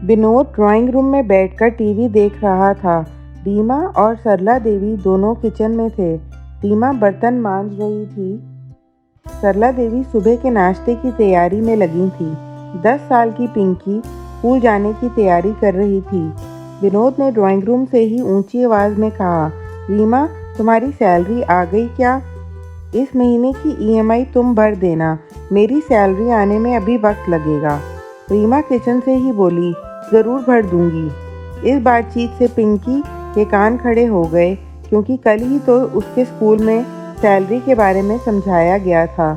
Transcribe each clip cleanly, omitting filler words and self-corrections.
Vinod drawing room में बैठकर TV देख रहा था। रीमा और सरला देवी दोनों किचन में थे। रीमा बर्तन मांज रही थी। सरला देवी सुबह के नाश्ते की तैयारी में लगी थी। 10 साल की पिंकी स्कूल जाने की तैयारी कर रही थी। विनोद ने ड्राइंग रूम से ही ऊंची आवाज़ में कहा, रीमा, तुम्हारी सैलरी आ गई क्या? इस महीने की ईएमआई तुम भर देना। मेरी सैलरी आने में अभी वक्त लगेगा। रीमा किचन से ही बोली, ज़रूर भर दूंगी। इस बातचीत से पिंकी के कान खड़े हो गए, क्योंकि कल ही तो उसके स्कूल में सैलरी के बारे में समझाया गया था,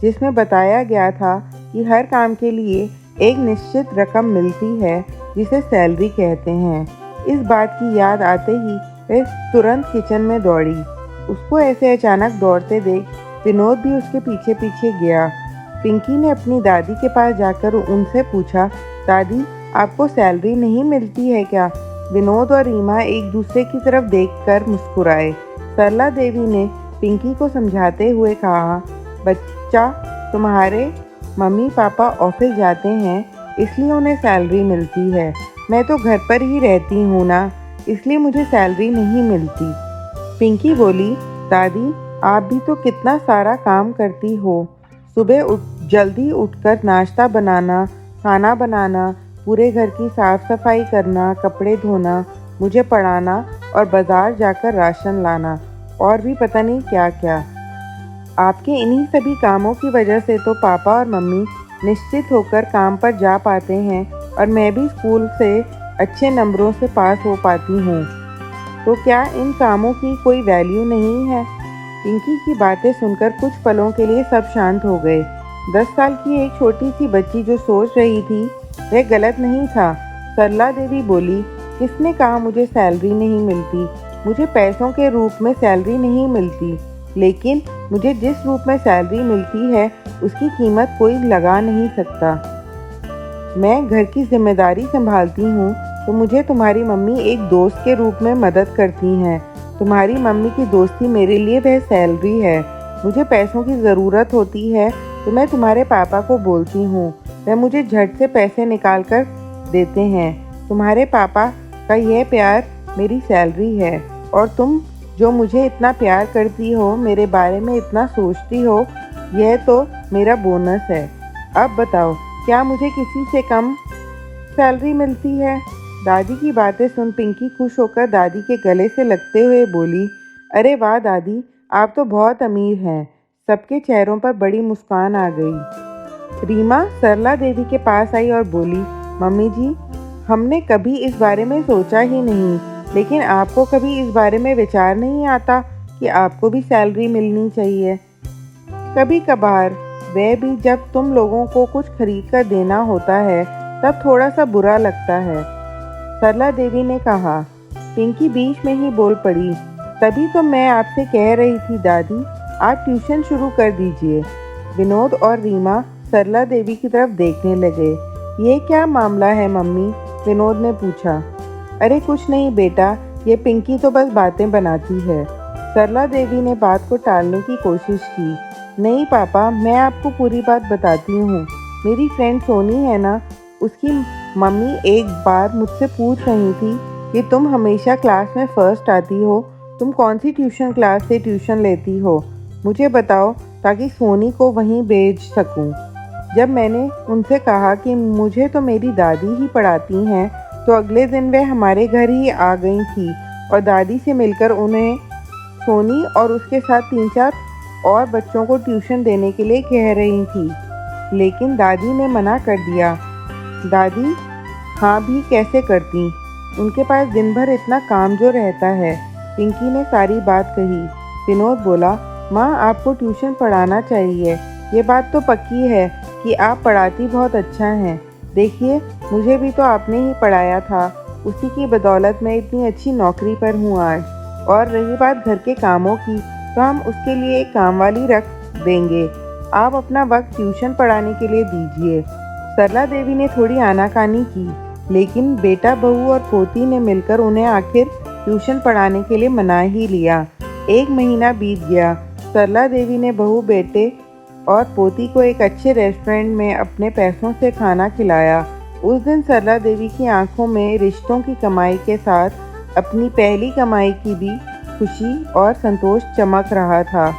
जिसमें बताया गया था कि हर काम के लिए एक निश्चित रकम मिलती है, जिसे सैलरी कहते हैं। इस बात की याद आते ही वह तुरंत किचन में दौड़ी। उसको ऐसे अचानक दौड़ते देख विनोद भी उसके पीछे पीछे गया। पिंकी ने अपनी दादी के पास जाकर उनसे पूछा, दादी, आपको सैलरी नहीं मिलती है क्या? विनोद और रीमा एक दूसरे की तरफ देखकर मुस्कुराए। सरला देवी ने पिंकी को समझाते हुए कहा, बच्चा, तुम्हारे मम्मी पापा ऑफिस जाते हैं, इसलिए उन्हें सैलरी मिलती है। मैं तो घर पर ही रहती हूँ ना, इसलिए मुझे सैलरी नहीं मिलती। पिंकी बोली, दादी, आप भी तो कितना सारा काम करती हो। सुबह जल्दी उठकर नाश्ता बनाना, खाना बनाना, पूरे घर की साफ सफाई करना, कपड़े धोना, मुझे पढ़ाना और बाज़ार जाकर राशन लाना, और भी पता नहीं क्या क्या। आपके इन्हीं सभी कामों की वजह से तो पापा और मम्मी निश्चित होकर काम पर जा पाते हैं, और मैं भी स्कूल से अच्छे नंबरों से पास हो पाती हूँ। तो क्या इन कामों की कोई वैल्यू नहीं है? पिंकी की बातें सुनकर कुछ पलों के लिए सब शांत हो गए। 10 साल की एक छोटी सी बच्ची जो सोच रही थी वह गलत नहीं था। सरला देवी बोली, किसने कहा मुझे सैलरी नहीं मिलती? मुझे पैसों के रूप में सैलरी नहीं मिलती, लेकिन मुझे जिस रूप में सैलरी मिलती है उसकी कीमत कोई लगा नहीं सकता। मैं घर की जिम्मेदारी संभालती हूँ, तो मुझे तुम्हारी मम्मी एक दोस्त के रूप में मदद करती हैं। तुम्हारी मम्मी की दोस्ती मेरे लिए वह सैलरी है। मुझे पैसों की ज़रूरत होती है तो मैं तुम्हारे पापा को बोलती हूँ, वह मुझे झट से पैसे निकाल कर देते हैं। तुम्हारे पापा का यह प्यार मेरी सैलरी है, और तुम जो मुझे इतना प्यार करती हो, मेरे बारे में इतना सोचती हो, यह तो मेरा बोनस है। अब बताओ, क्या मुझे किसी से कम सैलरी मिलती है? दादी की बातें सुन पिंकी खुश होकर दादी के गले से लगते हुए बोली, अरे वाह दादी, आप तो बहुत अमीर हैं। सबके चेहरों पर बड़ी मुस्कान आ गई। रीमा सरला देवी के पास आई और बोली, मम्मी जी, हमने कभी इस बारे में सोचा ही नहीं, लेकिन आपको कभी इस बारे में विचार नहीं आता कि आपको भी सैलरी मिलनी चाहिए? कभी कभार, वह भी जब तुम लोगों को कुछ खरीद कर देना होता है, तब थोड़ा सा बुरा लगता है, सरला देवी ने कहा। पिंकी बीच में ही बोल पड़ी, तभी तो मैं आपसे कह रही थी दादी, आप ट्यूशन शुरू कर दीजिए। विनोद और रीमा सरला देवी की तरफ देखने लगे। ये क्या मामला है मम्मी? विनोद ने पूछा। अरे कुछ नहीं बेटा, ये पिंकी तो बस बातें बनाती है। सरला देवी ने बात को टालने की कोशिश की। नहीं पापा, मैं आपको पूरी बात बताती हूँ। मेरी फ्रेंड सोनी है ना, उसकी मम्मी एक बार मुझसे पूछ रही थी कि तुम हमेशा क्लास में फ़र्स्ट आती हो, तुम कौन सी ट्यूशन क्लास से ट्यूशन लेती हो, मुझे बताओ ताकि सोनी को वहीं भेज सकूं। जब मैंने उनसे कहा कि मुझे तो मेरी दादी ही पढ़ाती हैं, तो अगले दिन वे हमारे घर ही आ गई थी और दादी से मिलकर उन्हें सोनी और उसके साथ 3-4 और बच्चों को ट्यूशन देने के लिए कह रही थी, लेकिन दादी ने मना कर दिया। दादी हाँ भी कैसे करती, उनके पास दिन भर इतना काम जो रहता है। पिंकी ने सारी बात कही। विनोद बोला, माँ, आपको ट्यूशन पढ़ाना चाहिए। ये बात तो पक्की है कि आप पढ़ाती बहुत अच्छा हैं। देखिए, मुझे भी तो आपने ही पढ़ाया था, उसी की बदौलत मैं इतनी अच्छी नौकरी पर हूँ आज। और रही बात घर के कामों की, तो हम उसके लिए एक काम वाली रख देंगे। आप अपना वक्त ट्यूशन पढ़ाने के लिए दीजिए। सरला देवी ने थोड़ी आनाकानी की, लेकिन बेटा बहू और पोती ने मिलकर उन्हें आखिर ट्यूशन पढ़ाने के लिए मना ही लिया। 1 महीना बीत गया। सरला देवी ने बहू, बेटे और पोती को एक अच्छे रेस्टोरेंट में अपने पैसों से खाना खिलाया। उस दिन सरला देवी की आंखों में रिश्तों की कमाई के साथ अपनी पहली कमाई की भी खुशी और संतोष चमक रहा था।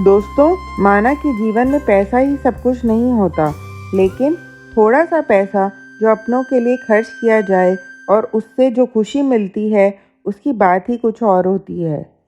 दोस्तों, माना कि जीवन में पैसा ही सब कुछ नहीं होता, लेकिन थोड़ा सा पैसा जो अपनों के लिए खर्च किया जाए और उससे जो खुशी मिलती है, उसकी बात ही कुछ और होती है।